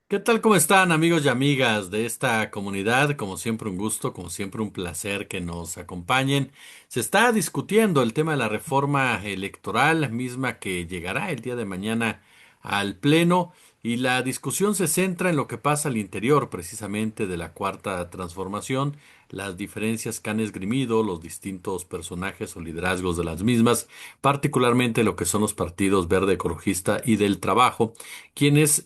¿Qué tal? ¿Cómo están amigos y amigas de esta comunidad? Como siempre un gusto, como siempre un placer que nos acompañen. Se está discutiendo el tema de la reforma electoral misma que llegará el día de mañana al Pleno y la discusión se centra en lo que pasa al interior precisamente de la Cuarta Transformación, las diferencias que han esgrimido los distintos personajes o liderazgos de las mismas, particularmente lo que son los partidos Verde Ecologista y del Trabajo quienes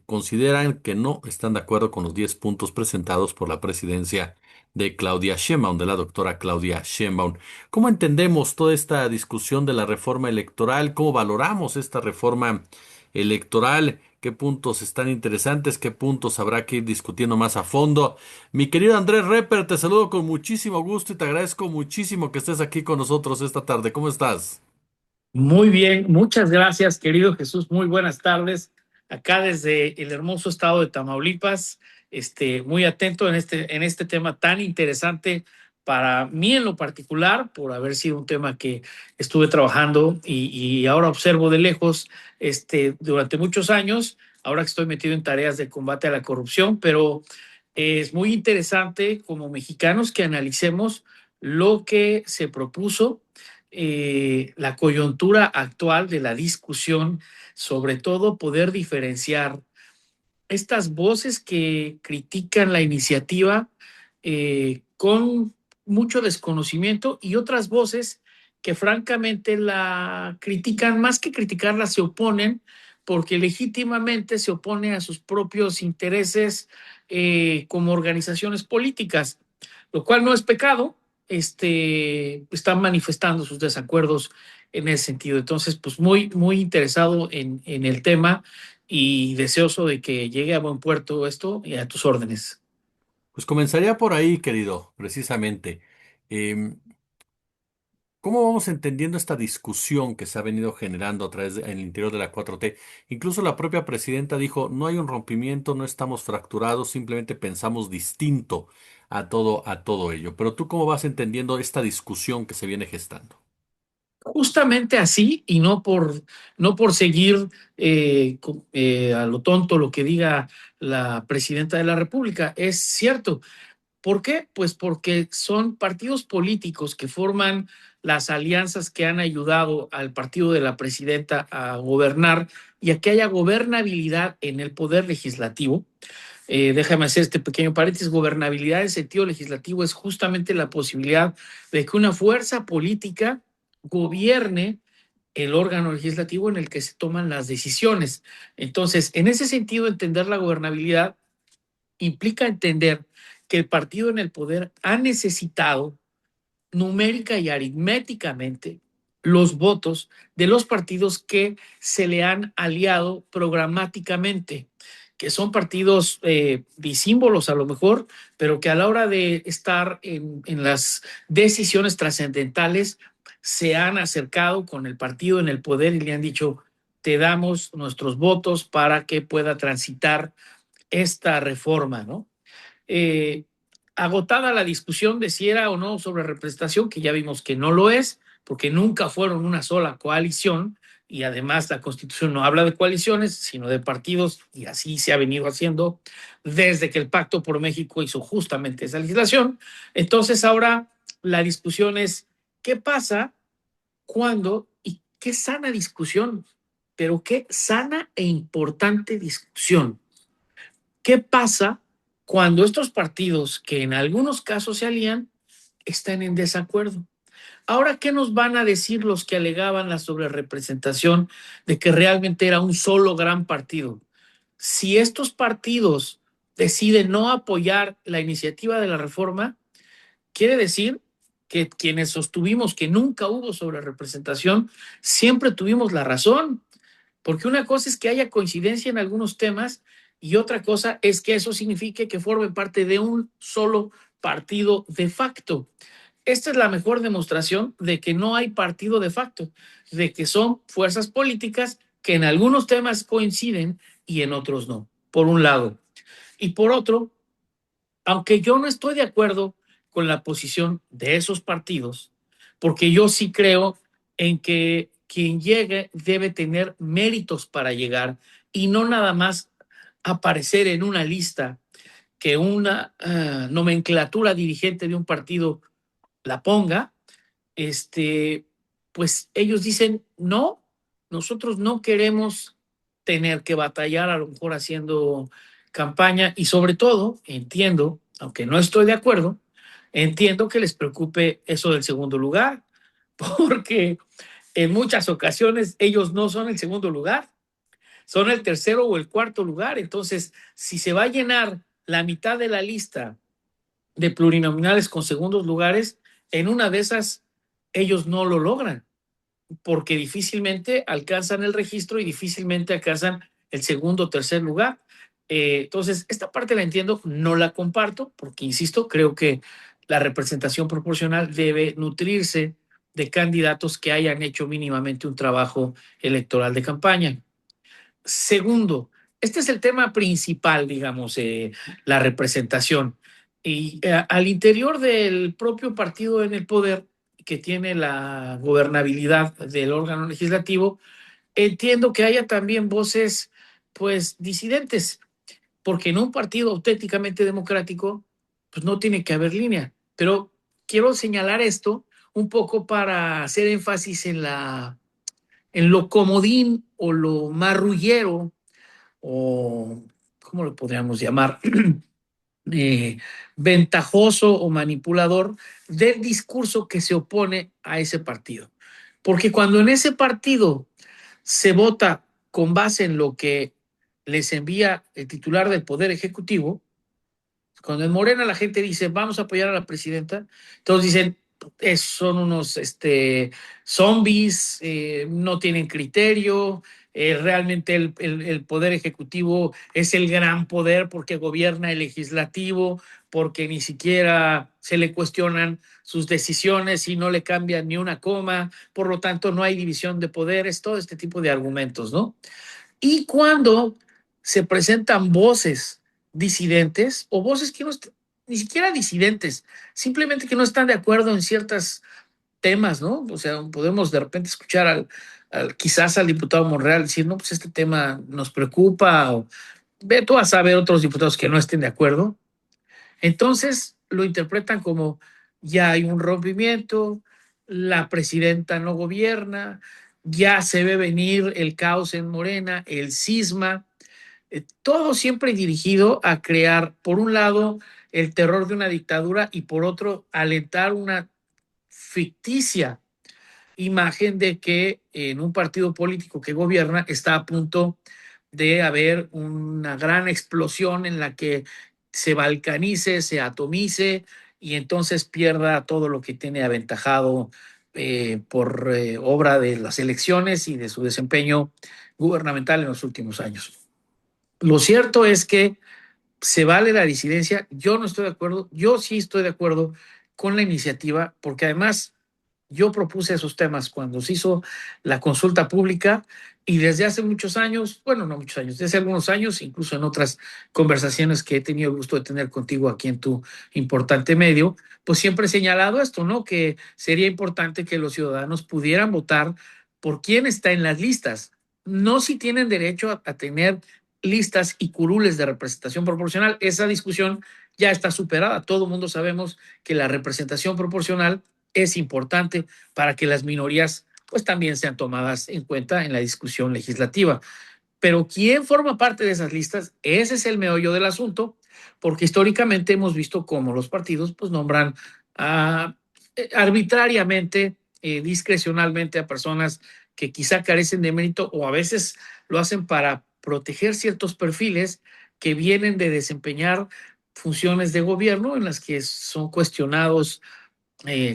consideran que no están de acuerdo con los 10 puntos presentados por la presidencia de Claudia Sheinbaum, de la doctora Claudia Sheinbaum. ¿Cómo entendemos toda esta discusión de la reforma electoral? ¿Cómo valoramos esta reforma electoral? ¿Qué puntos están interesantes? ¿Qué puntos habrá que ir discutiendo más a fondo? Mi querido Andrés Reper, te saludo con muchísimo gusto y te agradezco muchísimo que estés aquí con nosotros esta tarde. ¿Cómo estás? Muy bien, muchas gracias, querido Jesús. Muy buenas tardes. Acá desde el hermoso estado de Tamaulipas, muy atento en este tema tan interesante para mí en lo particular, por haber sido un tema que estuve trabajando y ahora observo de lejos, durante muchos años. Ahora que estoy metido en tareas de combate a la corrupción, pero es muy interesante como mexicanos que analicemos lo que se propuso, la coyuntura actual de la discusión, sobre todo poder diferenciar estas voces que critican la iniciativa con mucho desconocimiento y otras voces que francamente la critican, más que criticarla, se oponen porque legítimamente se opone a sus propios intereses como organizaciones políticas, lo cual no es pecado. Están manifestando sus desacuerdos en ese sentido. Entonces, pues muy interesado en el tema y deseoso de que llegue a buen puerto esto y a tus órdenes. Pues comenzaría por ahí, querido, precisamente. Em, ¿Cómo vamos entendiendo esta discusión que se ha venido generando a través en el interior de la 4T? Incluso la propia presidenta dijo, no hay un rompimiento, no estamos fracturados, simplemente pensamos distinto a todo ello. Pero tú, ¿cómo vas entendiendo esta discusión que se viene gestando? Justamente así y no por seguir a lo tonto lo que diga la presidenta de la República. Es cierto. ¿Por qué? Pues porque son partidos políticos que forman las alianzas que han ayudado al partido de la presidenta a gobernar y a que haya gobernabilidad en el poder legislativo. Déjame hacer este pequeño paréntesis. Gobernabilidad en sentido legislativo es justamente la posibilidad de que una fuerza política gobierne el órgano legislativo en el que se toman las decisiones. Entonces, en ese sentido, entender la gobernabilidad implica entender que el partido en el poder ha necesitado numérica y aritméticamente los votos de los partidos que se le han aliado programáticamente, que son partidos disímbolos a lo mejor, pero que a la hora de estar en las decisiones trascendentales se han acercado con el partido en el poder y le han dicho, te damos nuestros votos para que pueda transitar esta reforma, ¿no? eh, Agotada la discusión de si era o no sobre representación, que ya vimos que no lo es, porque nunca fueron una sola coalición, y además la Constitución no habla de coaliciones, sino de partidos, y así se ha venido haciendo desde que el Pacto por México hizo justamente esa legislación. Entonces ahora la discusión es, ¿qué pasa cuando, y qué sana discusión, pero qué sana e importante discusión? ¿Qué pasa cuando estos partidos, que en algunos casos se alían, están en desacuerdo? Ahora, ¿qué nos van a decir los que alegaban la sobrerepresentación de que realmente era un solo gran partido? Si estos partidos deciden no apoyar la iniciativa de la reforma, quiere decir que quienes sostuvimos que nunca hubo sobrerepresentación, siempre tuvimos la razón. Porque una cosa es que haya coincidencia en algunos temas y otra cosa es que eso signifique que forme parte de un solo partido de facto. Esta es la mejor demostración de que no hay partido de facto, de que son fuerzas políticas que en algunos temas coinciden y en otros no, por un lado. Y por otro, aunque yo no estoy de acuerdo con la posición de esos partidos, porque yo sí creo en que quien llegue debe tener méritos para llegar y no nada más aparecer en una lista que una nomenclatura dirigente de un partido la ponga, pues ellos dicen, no, nosotros no queremos tener que batallar a lo mejor haciendo campaña y sobre todo, entiendo, aunque no estoy de acuerdo, entiendo que les preocupe eso del segundo lugar, porque en muchas ocasiones ellos no son el segundo lugar, son el tercero o el cuarto lugar. Entonces, si se va a llenar la mitad de la lista de plurinominales con segundos lugares, en una de esas ellos no lo logran, porque difícilmente alcanzan el registro y difícilmente alcanzan el segundo o tercer lugar. Entonces, esta parte la entiendo, no la comparto, porque, insisto, creo que la representación proporcional debe nutrirse de candidatos que hayan hecho mínimamente un trabajo electoral de campaña. Segundo, este es el tema principal, digamos, la representación. Y al interior del propio partido en el poder, que tiene la gobernabilidad del órgano legislativo, entiendo que haya también voces, pues, disidentes, porque en un partido auténticamente democrático, pues no tiene que haber línea. Pero quiero señalar esto un poco para hacer énfasis en lo comodín o lo marrullero o, ¿cómo lo podríamos llamar? eh, Ventajoso o manipulador del discurso que se opone a ese partido. Porque cuando en ese partido se vota con base en lo que les envía el titular del Poder Ejecutivo, cuando en Morena la gente dice vamos a apoyar a la presidenta, todos dicen son unos zombies, no tienen criterio, realmente el Poder Ejecutivo es el gran poder porque gobierna el legislativo, porque ni siquiera se le cuestionan sus decisiones y no le cambian ni una coma, por lo tanto no hay división de poderes, todo este tipo de argumentos, ¿no? Y cuando se presentan voces disidentes o voces que no ni siquiera disidentes, simplemente que no están de acuerdo en ciertos temas, ¿no? O sea, podemos de repente escuchar quizás al diputado Monreal decir, no, pues este tema nos preocupa, o ve tú a saber otros diputados que no estén de acuerdo. Entonces lo interpretan como ya hay un rompimiento, la presidenta no gobierna, ya se ve venir el caos en Morena, el cisma, todo siempre dirigido a crear, por un lado, el terror de una dictadura y por otro, alentar una ficticia imagen de que en un partido político que gobierna está a punto de haber una gran explosión en la que se balcanice, se atomice y entonces pierda todo lo que tiene aventajado por obra de las elecciones y de su desempeño gubernamental en los últimos años. Lo cierto es que se vale la disidencia, yo no estoy de acuerdo, yo sí estoy de acuerdo con la iniciativa, porque además yo propuse esos temas cuando se hizo la consulta pública y desde hace muchos años, bueno, no muchos años, desde hace algunos años, incluso en otras conversaciones que he tenido el gusto de tener contigo aquí en tu importante medio, pues siempre he señalado esto, ¿no? Que sería importante que los ciudadanos pudieran votar por quién está en las listas, no si tienen derecho a tener listas y curules de representación proporcional. Esa discusión ya está superada. Todo el mundo sabemos que la representación proporcional es importante para que las minorías pues también sean tomadas en cuenta en la discusión legislativa. Pero ¿quién forma parte de esas listas? Ese es el meollo del asunto, porque históricamente hemos visto cómo los partidos pues nombran arbitrariamente, discrecionalmente a personas que quizá carecen de mérito o a veces lo hacen para proteger ciertos perfiles que vienen de desempeñar funciones de gobierno en las que son cuestionados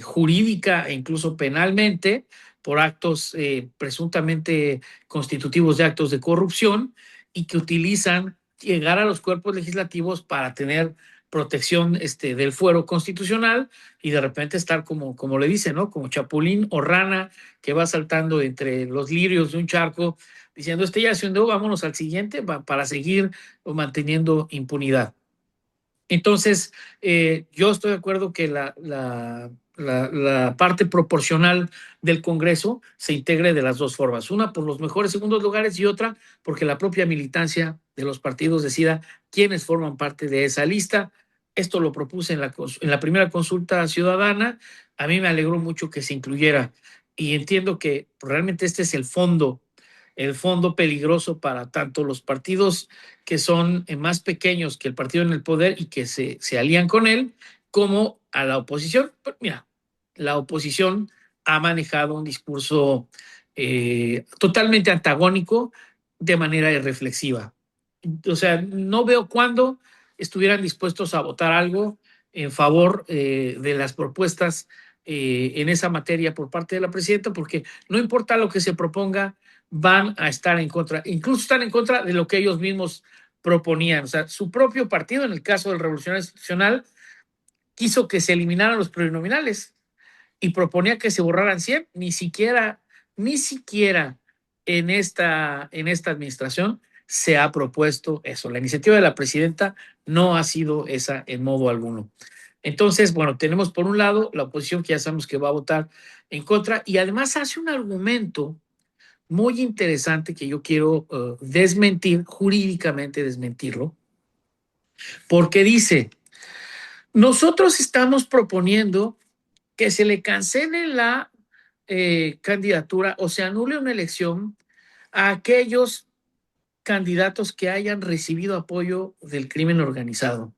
jurídica e incluso penalmente por actos presuntamente constitutivos de actos de corrupción y que utilizan llegar a los cuerpos legislativos para tener protección del fuero constitucional y de repente estar como le dicen, ¿no? Como chapulín o rana que va saltando entre los lirios de un charco diciendo, ya se hundió, vámonos al siguiente para seguir manteniendo impunidad. Entonces, yo estoy de acuerdo que la la parte proporcional del Congreso se integre de las dos formas, una por los mejores segundos lugares y otra porque la propia militancia de los partidos decida quiénes forman parte de esa lista. Esto lo propuse en la primera consulta ciudadana, a mí me alegró mucho que se incluyera y entiendo que realmente este es el fondo peligroso para tanto los partidos que son más pequeños que el partido en el poder y que se alían con él, como a la oposición. Pues mira, la oposición ha manejado un discurso totalmente antagónico de manera irreflexiva. O sea, no veo cuándo estuvieran dispuestos a votar algo en favor de las propuestas en esa materia por parte de la presidenta, porque no importa lo que se proponga, van a estar en contra, incluso están en contra de lo que ellos mismos proponían. O sea, su propio partido, en el caso del Revolucionario Institucional, quiso que se eliminaran los plurinominales y proponía que se borraran 100, ni siquiera en esta administración se ha propuesto eso. La iniciativa de la presidenta no ha sido esa en modo alguno. Entonces, bueno, tenemos por un lado la oposición que ya sabemos que va a votar en contra y además hace un argumento muy interesante que yo quiero desmentir, jurídicamente desmentirlo, porque dice, nosotros estamos proponiendo que se le cancele la candidatura o se anule una elección a aquellos candidatos que hayan recibido apoyo del crimen organizado.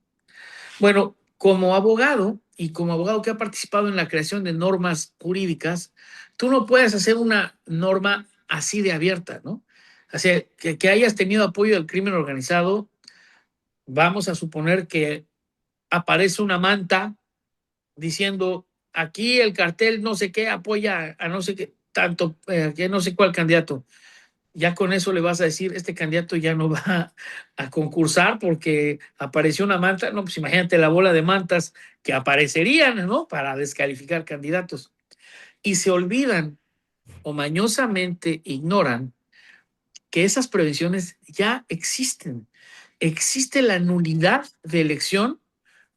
Bueno, como abogado y como abogado que ha participado en la creación de normas jurídicas, tú no puedes hacer una norma así de abierta, ¿no? O sea, que hayas tenido apoyo del crimen organizado, vamos a suponer que aparece una manta diciendo aquí el cartel no sé qué apoya a no sé qué tanto, que no sé cuál candidato. Ya con eso le vas a decir, este candidato ya no va a concursar porque apareció una manta. No, pues imagínate la bola de mantas que aparecerían, ¿no? Para descalificar candidatos. Y se olvidan o mañosamente ignoran que esas prevenciones ya existen. Existe la nulidad de elección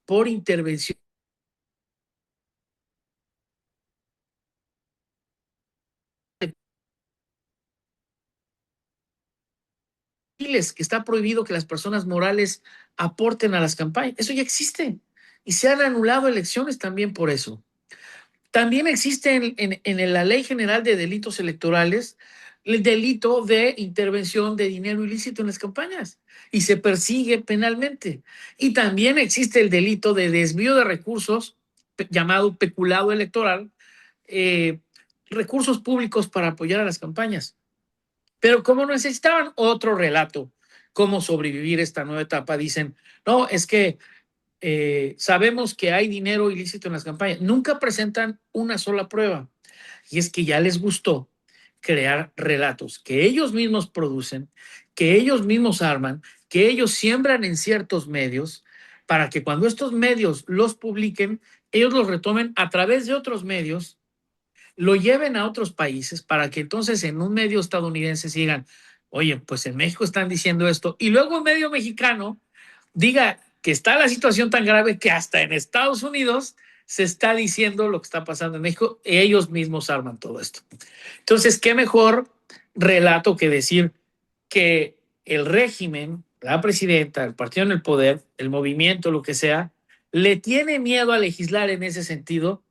por intervención que está prohibido que las personas morales aporten a las campañas. Eso ya existe. Y se han anulado elecciones también por eso. También existe en la Ley General de Delitos Electorales el delito de intervención de dinero ilícito en las campañas y se persigue penalmente. Y también existe el delito de desvío de recursos llamado peculado electoral, eh, recursos públicos para apoyar a las campañas. Pero como necesitaban otro relato, cómo sobrevivir esta nueva etapa, dicen, no, es que sabemos que hay dinero ilícito en las campañas. Nunca presentan una sola prueba. Y es que ya les gustó crear relatos que ellos mismos producen, que ellos mismos arman, que ellos siembran en ciertos medios, para que cuando estos medios los publiquen, ellos los retomen a través de otros medios, lo lleven a otros países para que entonces en un medio estadounidense digan, oye, pues en México están diciendo esto, y luego un medio mexicano diga que está la situación tan grave que hasta en Estados Unidos se está diciendo lo que está pasando en México, ellos mismos arman todo esto. Entonces, qué mejor relato que decir que el régimen, la presidenta, el partido en el poder, el movimiento, lo que sea, le tiene miedo a legislar en ese sentido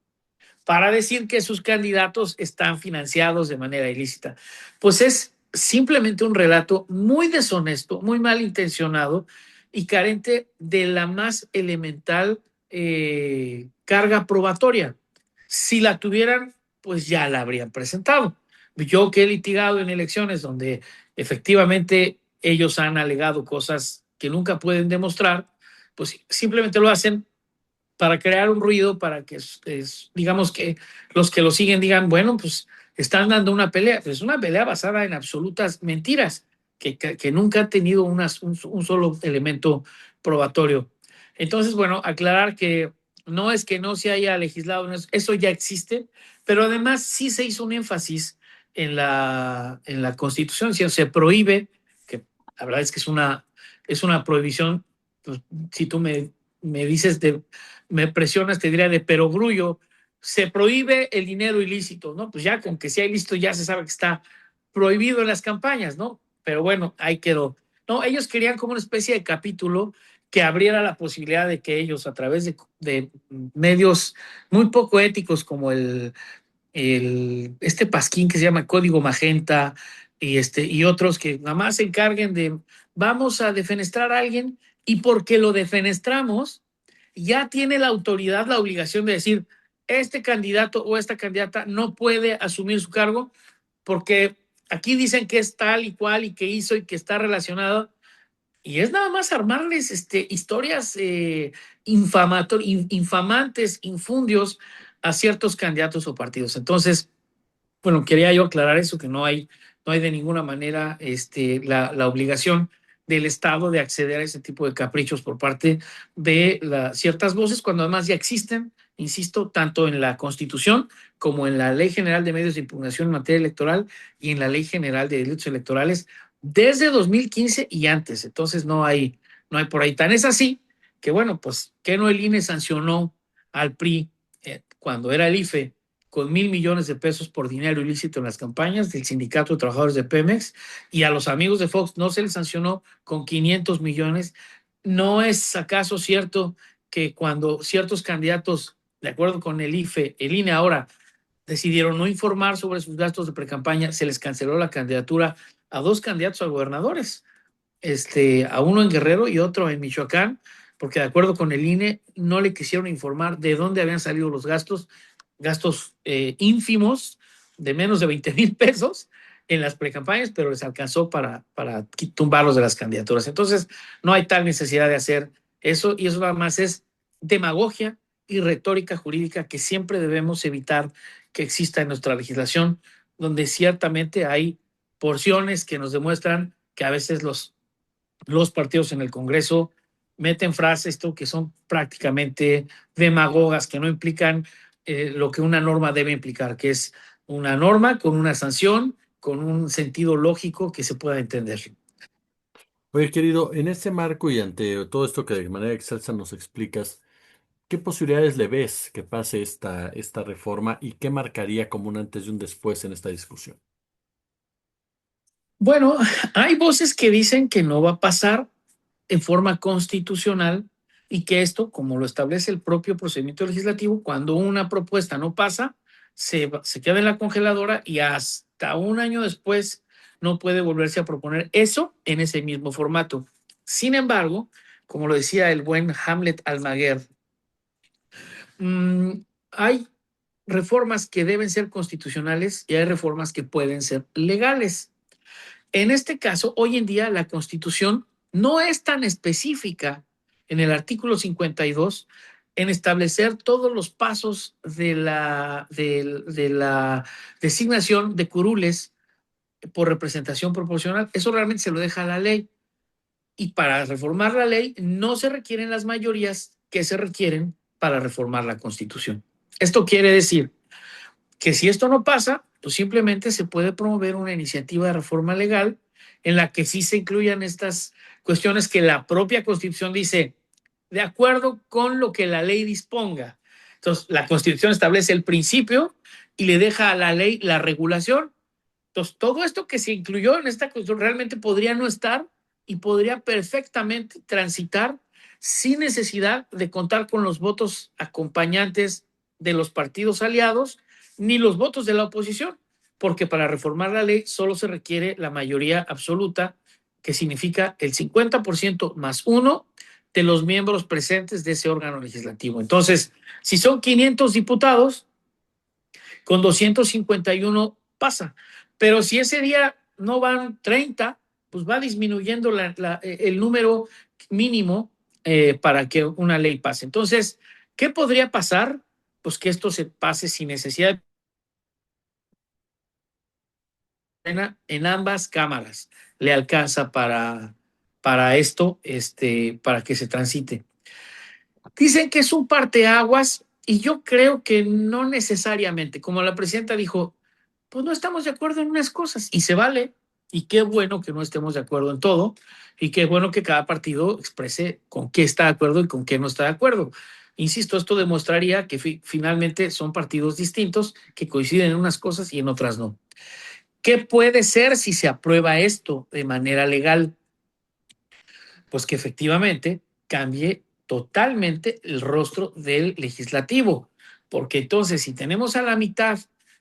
para decir que sus candidatos están financiados de manera ilícita. Pues es simplemente un relato muy deshonesto, muy malintencionado y carente de la más elemental carga probatoria. Si la tuvieran, pues ya la habrían presentado. Yo que he litigado en elecciones donde efectivamente ellos han alegado cosas que nunca pueden demostrar, pues simplemente lo hacen para crear un ruido, para que digamos que los que lo siguen digan, bueno, pues están dando una pelea, pues una pelea basada en absolutas mentiras, que nunca han tenido un solo elemento probatorio. Entonces, bueno, aclarar que no es que no se haya legislado, eso ya existe, pero además sí se hizo un énfasis en la Constitución, se prohíbe, que la verdad es que es una prohibición, pues, si tú me dices me presionas, te diría de perogrullo, se prohíbe el dinero ilícito, ¿no? Pues ya con que sea ilícito ya se sabe que está prohibido en las campañas, ¿no? Pero bueno, ahí quedó. No, ellos querían como una especie de capítulo que abriera la posibilidad de que ellos, a través de medios muy poco éticos como este pasquín que se llama Código Magenta y otros que nada más se encarguen de vamos a defenestrar a alguien y porque lo defenestramos ya tiene la autoridad la obligación de decir este candidato o esta candidata no puede asumir su cargo porque aquí dicen que es tal y cual y que hizo y que está relacionado y es nada más armarles historias infamantes, infundios a ciertos candidatos o partidos. Entonces, bueno, quería yo aclarar eso, que no hay de ninguna manera la obligación del Estado de acceder a ese tipo de caprichos por parte de ciertas voces, cuando además ya existen, insisto, tanto en la Constitución como en la Ley General de Medios de Impugnación en materia electoral y en la Ley General de Delitos Electorales desde 2015 y antes. Entonces no hay por ahí. Tan es así que, bueno, pues que no el INE sancionó al PRI cuando era el IFE con $1,000 millones por dinero ilícito en las campañas del Sindicato de Trabajadores de Pemex y a los amigos de Fox no se les sancionó con 500 millones. ¿No es acaso cierto que cuando ciertos candidatos, de acuerdo con el IFE, el INE ahora decidieron no informar sobre sus gastos de precampaña, se les canceló la candidatura a dos candidatos a gobernadores, a uno en Guerrero y otro en Michoacán, porque de acuerdo con el INE no le quisieron informar de dónde habían salido los gastos ínfimos de menos de 20,000 pesos en las precampañas, pero les alcanzó para tumbarlos de las candidaturas. Entonces, no hay tal necesidad de hacer eso y eso nada más es demagogia y retórica jurídica que siempre debemos evitar que exista en nuestra legislación, donde ciertamente hay porciones que nos demuestran que a veces los partidos en el Congreso meten frases que son prácticamente demagogas, que no implican lo que una norma debe implicar, que es una norma con una sanción, con un sentido lógico que se pueda entender. Oye, querido, en este marco y ante todo esto que de manera excelsa nos explicas, ¿qué posibilidades le ves que pase esta reforma y qué marcaría como un antes y un después en esta discusión? Bueno, hay voces que dicen que no va a pasar en forma constitucional y que esto, como lo establece el propio procedimiento legislativo, cuando una propuesta no pasa, se queda en la congeladora y hasta un año después no puede volverse a proponer eso en ese mismo formato. Sin embargo, como lo decía el buen Hamlet Almaguer, mmm, hay reformas que deben ser constitucionales y hay reformas que pueden ser legales. En este caso, hoy en día la Constitución no es tan específica en el artículo 52 en establecer todos los pasos de la designación de curules por representación proporcional. Eso realmente se lo deja a la ley. Y para reformar la ley no se requieren las mayorías que se requieren para reformar la Constitución. Esto quiere decir que si esto no pasa, pues simplemente se puede promover una iniciativa de reforma legal en la que sí se incluyan estas cuestiones que la propia Constitución dice, de acuerdo con lo que la ley disponga. Entonces, la Constitución establece el principio y le deja a la ley la regulación. Entonces, todo esto que se incluyó en esta Constitución realmente podría no estar y podría perfectamente transitar sin necesidad de contar con los votos acompañantes de los partidos aliados ni los votos de la oposición, porque para reformar la ley solo se requiere la mayoría absoluta, que significa el 50% más uno de los miembros presentes de ese órgano legislativo. Entonces, si son 500 diputados, con 251 pasa. Pero si ese día no van 30, pues va disminuyendo el número mínimo para que una ley pase. Entonces, ¿qué podría pasar? Pues que esto se pase sin necesidad en ambas cámaras. Le alcanza para esto, para que se transite. Dicen que es un parteaguas y yo creo que no necesariamente. Como la presidenta dijo, pues no estamos de acuerdo en unas cosas y se vale. Y qué bueno que no estemos de acuerdo en todo y qué bueno que cada partido exprese con qué está de acuerdo y con qué no está de acuerdo. insisto, esto demostraría que finalmente son partidos distintos que coinciden en unas cosas y en otras no. ¿Qué puede ser si se aprueba esto de manera legal? Pues que efectivamente cambie totalmente el rostro del legislativo, porque entonces si tenemos a la mitad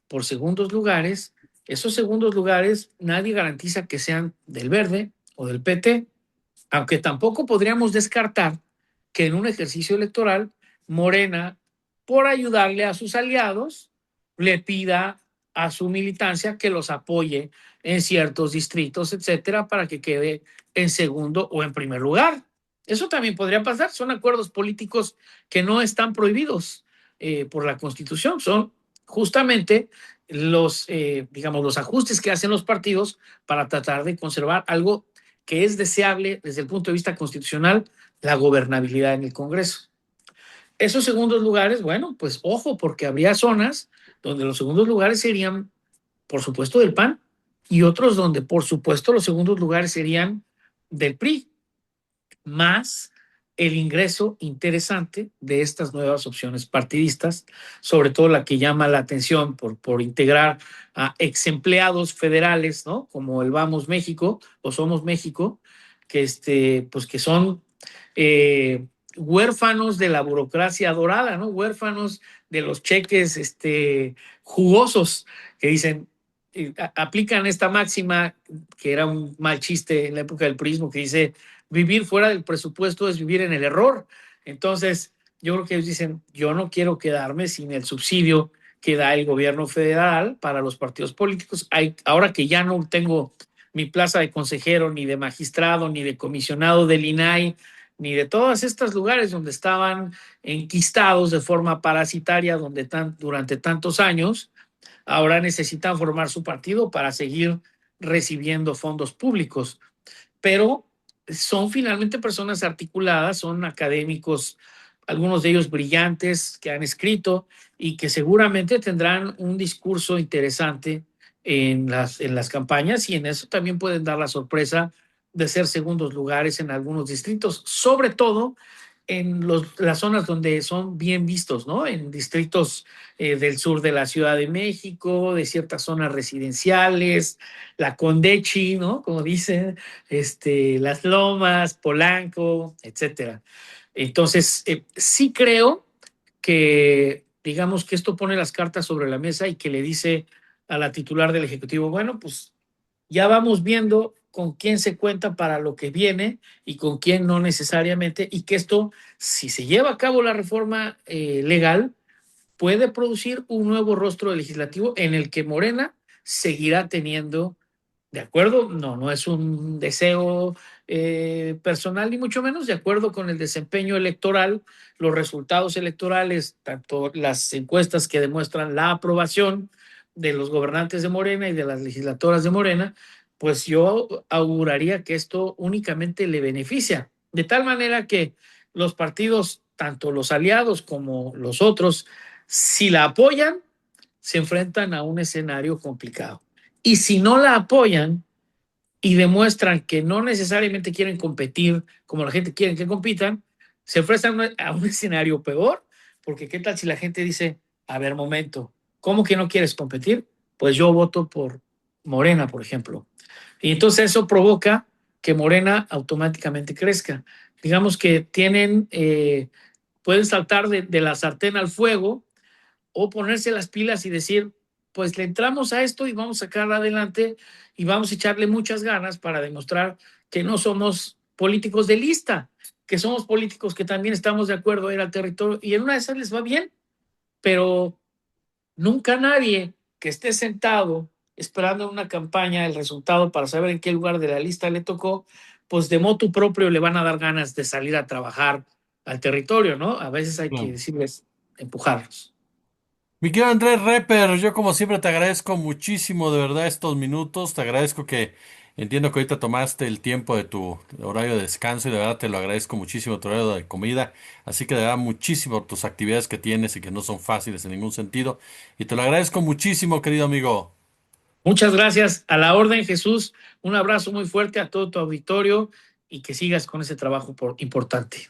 por segundos lugares, esos segundos lugares nadie garantiza que sean del Verde o del PT, aunque tampoco podríamos descartar que en un ejercicio electoral Morena, por ayudarle a sus aliados, le pida a su militancia que los apoye en ciertos distritos, etcétera, para que quede en segundo o en primer lugar. Eso también podría pasar. Son acuerdos políticos que no están prohibidos por la Constitución. Son justamente digamos, los ajustes que hacen los partidos para tratar de conservar algo que es deseable desde el punto de vista constitucional, la gobernabilidad en el Congreso. Esos segundos lugares, bueno, pues ojo, porque habría zonas donde los segundos lugares serían, por supuesto, del PAN y otros donde, por supuesto, los segundos lugares serían del PRI, más el ingreso interesante de estas nuevas opciones partidistas, sobre todo la que llama la atención por integrar a ex empleados federales, ¿no? Como el Vamos México o Somos México, pues que son huérfanos de la burocracia dorada, ¿no? Huérfanos de los cheques jugosos que dicen, aplican esta máxima que era un mal chiste en la época del prismo, que dice vivir fuera del presupuesto es vivir en el error. Entonces, yo creo que ellos dicen, yo no quiero quedarme sin el subsidio que da el gobierno federal para los partidos políticos. Ahora que ya no tengo mi plaza de consejero, ni de magistrado, ni de comisionado del INAI, ni de todos estos lugares donde estaban enquistados de forma parasitaria durante tantos años, ahora necesitan formar su partido para seguir recibiendo fondos públicos. Pero son finalmente personas articuladas, son académicos, algunos de ellos brillantes, que han escrito y que seguramente tendrán un discurso interesante en las campañas, y en eso también pueden dar la sorpresa de ser segundos lugares en algunos distritos, sobre todo en las zonas donde son bien vistos, ¿no? En distritos del sur de la Ciudad de México, de ciertas zonas residenciales, la Condechi, ¿no? Como dicen, Las Lomas, Polanco, etcétera. Entonces, sí creo que, digamos, que esto pone las cartas sobre la mesa y que le dice a la titular del Ejecutivo, bueno, pues ya vamos viendo con quién se cuenta para lo que viene y con quién no necesariamente, y que esto, si se lleva a cabo la reforma legal, puede producir un nuevo rostro legislativo en el que Morena seguirá teniendo, de acuerdo, no es un deseo personal ni mucho menos, de acuerdo con el desempeño electoral, los resultados electorales, tanto las encuestas que demuestran la aprobación de los gobernantes de Morena y de las legislatoras de Morena, pues yo auguraría que esto únicamente le beneficia, de tal manera que los partidos, tanto los aliados como los otros, si la apoyan, se enfrentan a un escenario complicado. Y si no la apoyan y demuestran que no necesariamente quieren competir como la gente quiere que compitan, se enfrentan a un escenario peor, porque qué tal si la gente dice, a ver, momento, ¿cómo que no quieres competir? Pues yo voto por Morena, por ejemplo. Y entonces eso provoca que Morena automáticamente crezca. Digamos que pueden saltar de la sartén al fuego o ponerse las pilas y decir, pues le entramos a esto y vamos a sacar adelante y vamos a echarle muchas ganas para demostrar que no somos políticos de lista, que somos políticos que también estamos de acuerdo a ir al territorio, y en una de esas les va bien, pero nunca nadie que esté sentado esperando en una campaña el resultado para saber en qué lugar de la lista le tocó, pues de motu propio le van a dar ganas de salir a trabajar al territorio, ¿no? A veces hay que Claro. decirles, empujarlos. Mi querido Andrés Reper, yo como siempre te agradezco muchísimo de verdad estos minutos, te agradezco que entiendo que ahorita tomaste el tiempo de tu horario de descanso y de verdad te lo agradezco muchísimo tu horario de comida, así que de verdad muchísimo tus actividades que tienes y que no son fáciles en ningún sentido y te lo agradezco muchísimo, querido amigo. Muchas gracias. A la orden, Jesús. Un abrazo muy fuerte a todo tu auditorio y que sigas con ese trabajo importante.